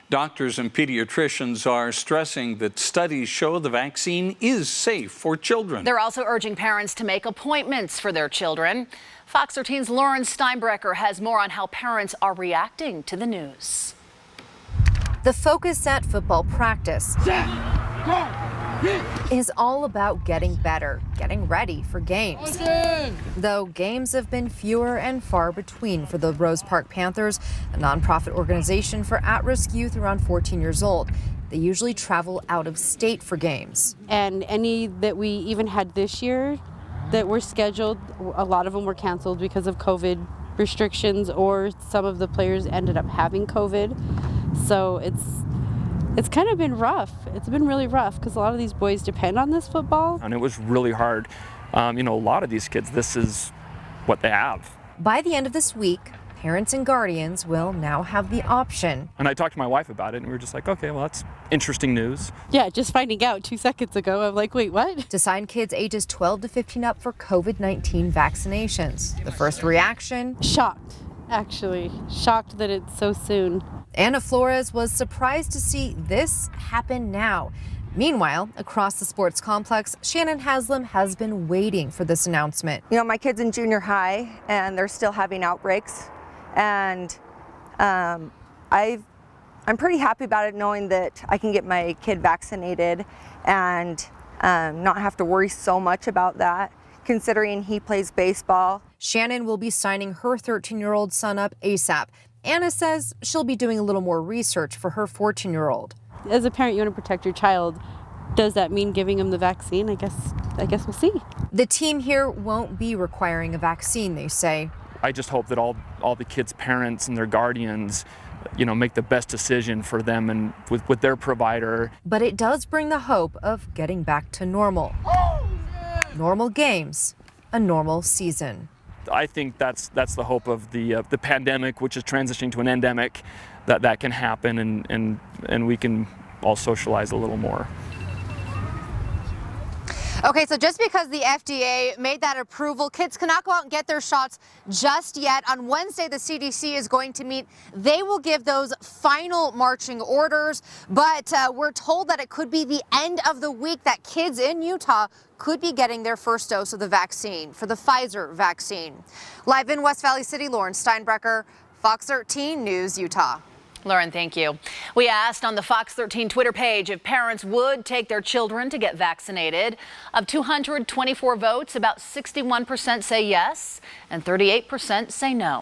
Doctors and pediatricians are stressing that studies show the vaccine is safe for children. They're also urging parents to make appointments for their children. Fox 13's Lauren Steinbrecher has more on how parents are reacting to the news. The focus at football practice is all about getting better, getting ready for games. Though games have been fewer and far between for the Rose Park Panthers, a nonprofit organization for at-risk youth around 14 years old. They usually travel out of state for games. And any that we even had this year that were scheduled, a lot of them were canceled because of COVID restrictions, or some of the players ended up having COVID. So it's kind of been rough. It's been really rough because a lot of these boys depend on this football. And it was really hard. A lot of these kids, this is what they have. By the end of this week, parents and guardians will now have the option. And I talked to my wife about it, and we were just like, okay, well, that's interesting news. Yeah, just finding out 2 seconds ago, I'm like, wait, what? To sign kids ages 12 to 15 up for COVID-19 vaccinations. The first reaction? Shocked, actually. Shocked that it's so soon. Anna Flores was surprised to see this happen now. Meanwhile, across the sports complex, Shannon Haslam has been waiting for this announcement. My kid's in junior high and they're still having outbreaks. And I'm pretty happy about it, knowing that I can get my kid vaccinated and not have to worry so much about that, considering he plays baseball. Shannon will be signing her 13-year-old son up ASAP. Anna says she'll be doing a little more research for her 14-year-old. As a parent, you want to protect your child. Does that mean giving him the vaccine? I guess we'll see. The team here won't be requiring a vaccine, they say. I just hope that all the kids' parents and their guardians, make the best decision for them and with their provider. But it does bring the hope of getting back to normal. Normal games, a normal season. I think that's the hope of the pandemic, which is transitioning to an endemic, that can happen and we can all socialize a little more. Okay, so just because the FDA made that approval, kids cannot go out and get their shots just yet. On Wednesday, the CDC is going to meet. They will give those final marching orders, but we're told that it could be the end of the week that kids in Utah could be getting their first dose of the vaccine, for the Pfizer vaccine. Live in West Valley City, Lauren Steinbrecher, Fox 13 News, Utah. Lauren, thank you. We asked on the Fox 13 Twitter page if parents would take their children to get vaccinated. Of 224 votes, about 61% say yes and 38% say no.